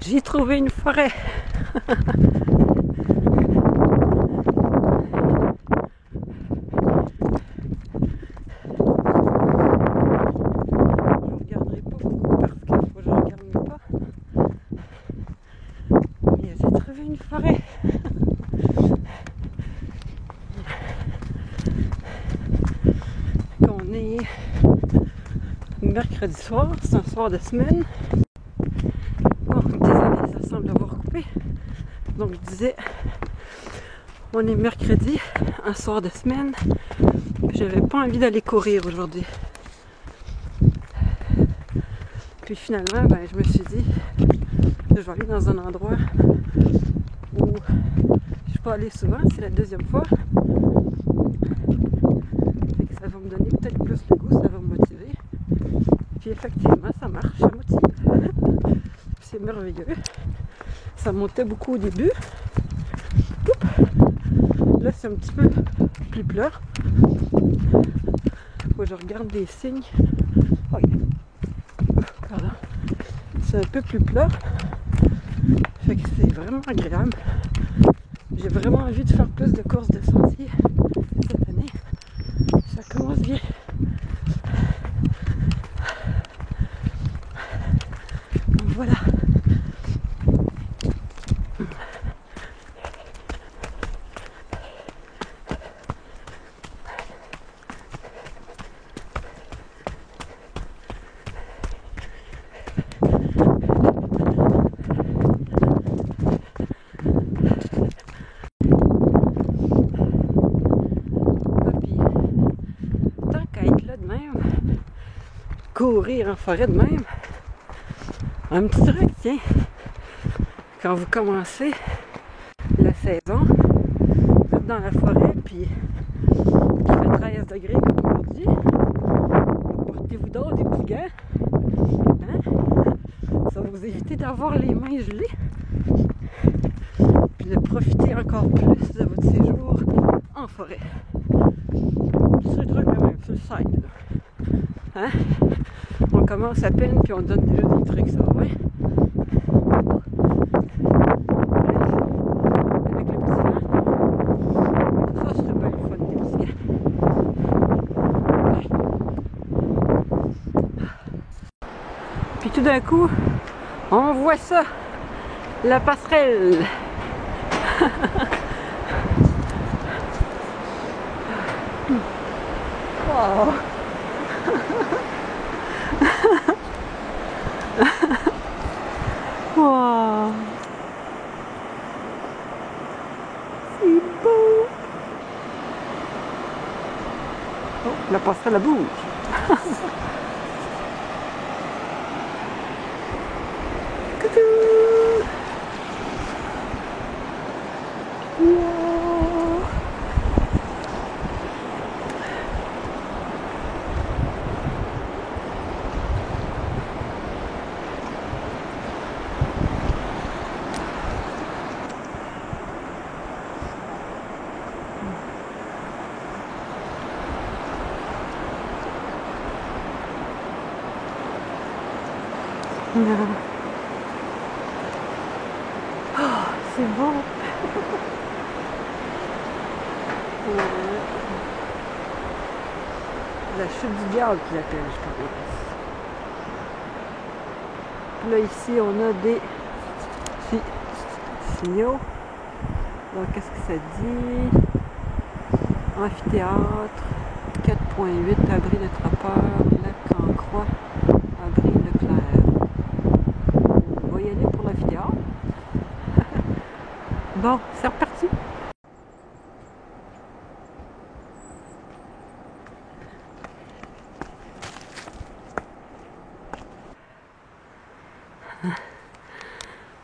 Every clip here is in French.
J'ai trouvé une forêt. Je regarderai pas beaucoup parce qu'il faut que je regarde pas. Mais j'ai trouvé une forêt. On est mercredi soir, c'est un soir de semaine. Bon, désolé, ça semble avoir coupé. Donc je disais, on est mercredi, un soir de semaine. J'avais pas envie d'aller courir aujourd'hui. Puis finalement, je me suis dit, je vais aller dans un endroit où je suis pas allée souvent, c'est la deuxième fois. Fait que ça va me donner peut-être plus le goût, ça va me motiver. Puis effectivement, ça marche, ça motive. C'est merveilleux. Ça montait beaucoup au début. Oups. Là, c'est un petit peu plus plat. Faut que je regarde les signes. Oh, pardon. C'est un peu plus plat. Fait que c'est vraiment agréable. J'ai vraiment envie de faire plus de courses de sentiers cette année. Ça commence bien. Donc voilà. Courir en forêt de même. Un petit truc, tiens, quand vous commencez la saison, vous êtes dans la forêt, puis il fait 13 degrés comme aujourd'hui, portez-vous donc des petits gants, hein? Ça va vous éviter d'avoir les mains gelées, puis de profiter encore plus de votre séjour en forêt. Petit truc quand même, sur le site, là. Hein? On commence à peine puis on donne déjà des trucs, ça, ouais. Avec le petit gant. Ça serait bien le fun, des petits gants. Puis tout d'un coup, on voit ça, la passerelle. Wow. Wow. C'est beau. Oh, la passerelle bouge. Coucou. Wow. Oh, c'est beau. La chute du diable qu'il appelle, je pense. Là, ici, on a des signaux. Donc, qu'est-ce que ça dit? Amphithéâtre, 4.8, abri de trappeurs, lac en croix, abri Leclerc. On va y aller pour l'amphithéâtre. Bon, c'est reparti.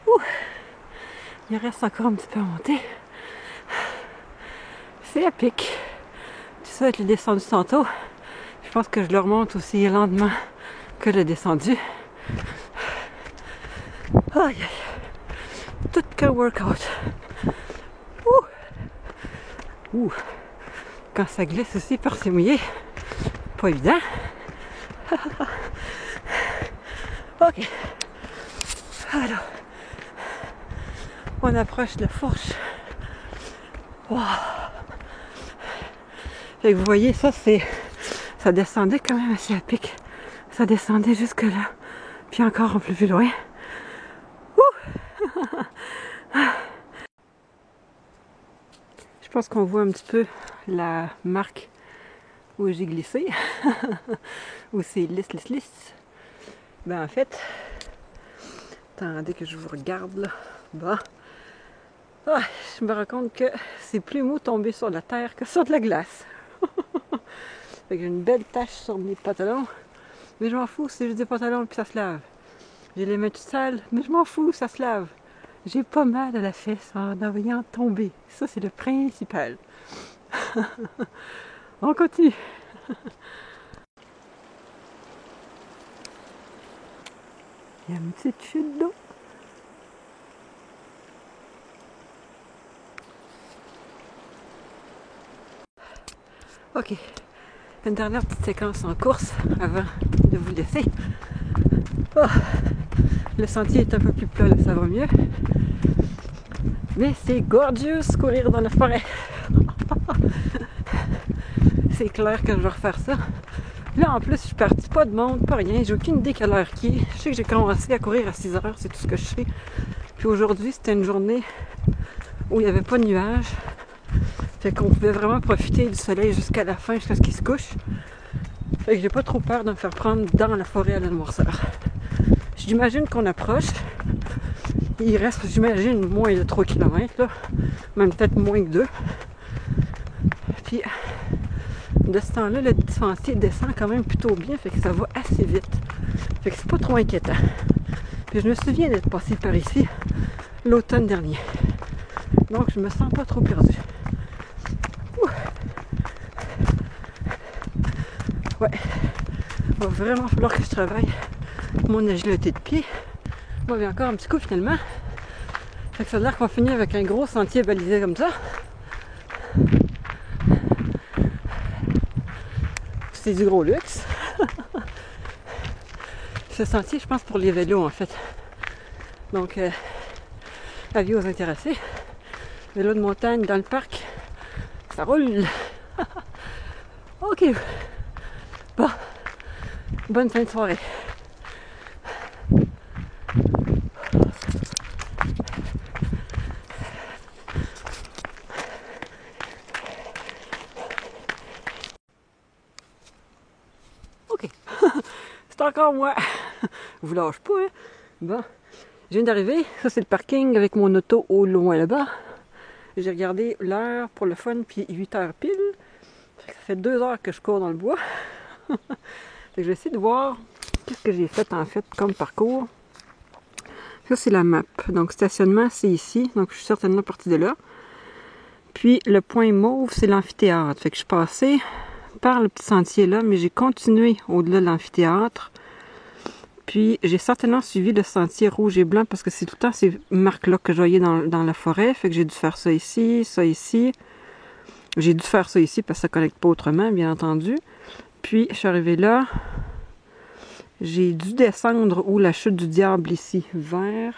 Ouh, il reste encore un petit peu à monter. C'est épique. Tout ça avec le descendu tantôt. Je pense que je le remonte aussi lentement que le descendu. Aïe aïe. Tout qu'un workout. Ouh. Ouh. Quand ça glisse aussi par c'est mouillé. Pas évident. Ok. Alors, On approche de la fourche. Wow. Fait que vous voyez, ça descendait quand même assez à pic. Ça descendait jusque là. Puis encore un peu plus loin. Je pense qu'on voit un petit peu la marque où j'ai glissé. Où c'est lisse. Ben en fait, attendez que je vous regarde là. Bon. Ah, je me rends compte que c'est plus mou tomber sur la terre que sur de la glace. Fait que j'ai une belle tache sur mes pantalons. Mais je m'en fous, c'est juste des pantalons puis ça se lave. J'ai les mains toutes sales, mais je m'en fous, ça se lave. J'ai pas mal à la fesse en voyant tomber. Ça, c'est le principal. On continue. Il y a une petite chute d'eau. Ok. Une dernière petite séquence en course avant de vous laisser. Oh. Le sentier est un peu plus plat, là, ça va mieux. Mais c'est gorgeous courir dans la forêt. C'est clair que je vais refaire ça. Là, en plus, je suis partie pas de monde, pas rien. J'ai aucune idée quelle heure qui est. Je sais que j'ai commencé à courir à 6 heures, c'est tout ce que je sais. Puis aujourd'hui, c'était une journée où il n'y avait pas de nuages. Fait qu'on pouvait vraiment profiter du soleil jusqu'à la fin, jusqu'à ce qu'il se couche. Fait que j'ai pas trop peur de me faire prendre dans la forêt à la noirceur. J'imagine qu'on approche. Il reste, j'imagine, moins de 3 km, là. Même peut-être moins que 2. Puis, de ce temps-là, le sentier descend quand même plutôt bien, fait que ça va assez vite. Fait que c'est pas trop inquiétant. Puis je me souviens d'être passé par ici l'automne dernier. Donc je me sens pas trop perdue. Ouais. Il va vraiment falloir que je travaille mon agilité de pied. Moi, il y a encore un petit coup finalement. Fait que ça a l'air qu'on finit avec un gros sentier balisé comme ça. C'est du gros luxe. Ce sentier, je pense, pour les vélos en fait. Donc, avis aux intéressés. Vélo de montagne dans le parc, ça roule. Ok. Bon. Bonne fin de soirée. Ok. C'est encore moi. Vous lâchez pas, hein? Bon. Je viens d'arriver. Ça, c'est le parking avec mon auto au loin là-bas. J'ai regardé l'heure pour le fun, puis 8 heures pile. Ça fait 2 heures que je cours dans le bois. Je vais essayer de voir qu'est-ce que j'ai fait en fait comme parcours. Ça, c'est la map. Donc, stationnement, c'est ici. Donc, je suis certainement partie de là. Puis, le point mauve, c'est l'amphithéâtre. Fait que je suis passée par le petit sentier là, mais j'ai continué au-delà de l'amphithéâtre. Puis, j'ai certainement suivi le sentier rouge et blanc parce que c'est tout le temps ces marques-là que je voyais dans la forêt. Fait que j'ai dû faire ça ici, ça ici. J'ai dû faire ça ici parce que ça ne connecte pas autrement, bien entendu. Puis, je suis arrivée là. J'ai dû descendre où la chute du diable ici, vers...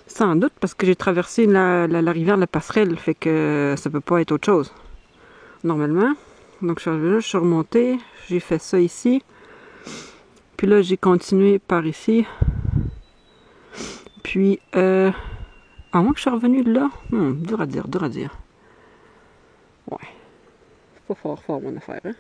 sans doute parce que j'ai traversé la rivière de la passerelle, fait que ça peut pas être autre chose, normalement. Donc je suis arrivée là, je suis remontée, j'ai fait ça ici. Puis là, j'ai continué par ici. Puis, à moins que je suis revenue de là, dur à dire, dur à dire. Ouais, c'est pas fort mon affaire, hein.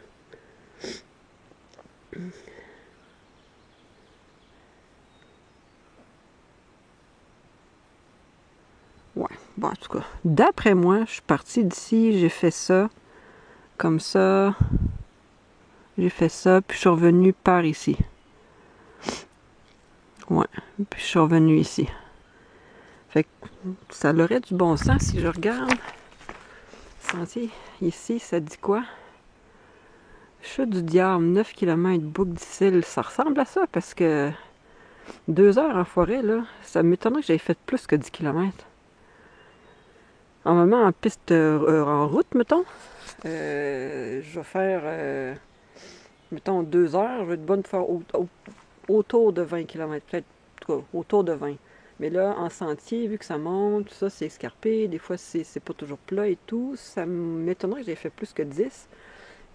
Ouais, bon en tout cas, d'après moi, je suis partie d'ici, j'ai fait ça, comme ça, j'ai fait ça, puis je suis revenue par ici. Ouais, puis je suis revenue ici. Fait que ça aurait du bon sens si je regarde. Sentier, ici, ça dit quoi? Chute du diable, 9 km, boucle d'Issel. Ça ressemble à ça parce que 2 heures en forêt, là, ça m'étonnerait que j'avais fait plus que 10 km. En moment, en piste, en route, mettons, je vais faire, mettons, 2 heures. Je vais être bonne pour faire autour de 20 km, peut-être tout cas, autour de 20. Mais là, en sentier, vu que ça monte, tout ça, c'est escarpé, des fois, c'est pas toujours plat et tout, ça m'étonnerait que j'ai fait plus que 10.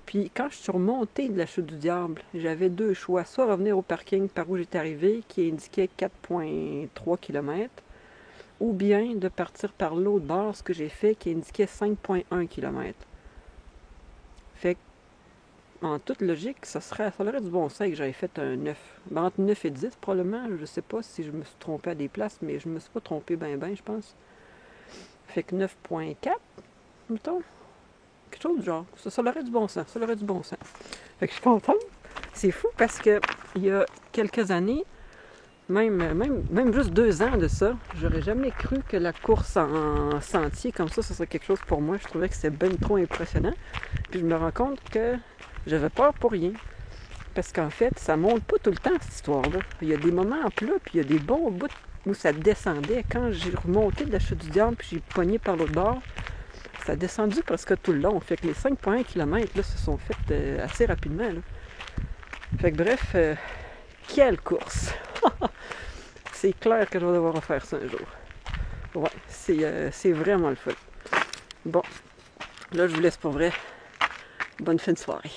Puis quand je suis remontée de la chute du diable, j'avais deux choix. Soit revenir au parking par où j'étais arrivé, qui indiquait 4,3 km, ou bien de partir par l'autre bord, ce que j'ai fait, qui indiquait 5,1 km. Fait que, en toute logique, ça aurait du bon sens que j'avais fait un 9. Ben, entre 9 et 10 probablement. Je sais pas si je me suis trompé à des places, mais je me suis pas trompé ben, je pense. Fait que 9,4, mettons. Quelque chose du genre. Ça aurait du bon sens. Ça aurait du bon sens. Fait que je suis contente. C'est fou parce que il y a quelques années, même juste 2 ans de ça, j'aurais jamais cru que la course en sentier comme ça serait quelque chose pour moi. Je trouvais que c'était bien trop impressionnant. Puis je me rends compte que j'avais peur pour rien. Parce qu'en fait, ça monte pas tout le temps, cette histoire-là. Il y a des moments en plat, puis il y a des bons bouts où ça descendait. Quand j'ai remonté de la chute du diable, puis j'ai pogné par l'autre bord, ça a descendu presque tout le long. Fait que les 5,1 km là, se sont faites assez rapidement. Là. Fait que bref, quelle course! C'est clair que je vais devoir refaire ça un jour. Ouais, c'est vraiment le fun. Bon, là je vous laisse pour vrai. Bonne fin de soirée.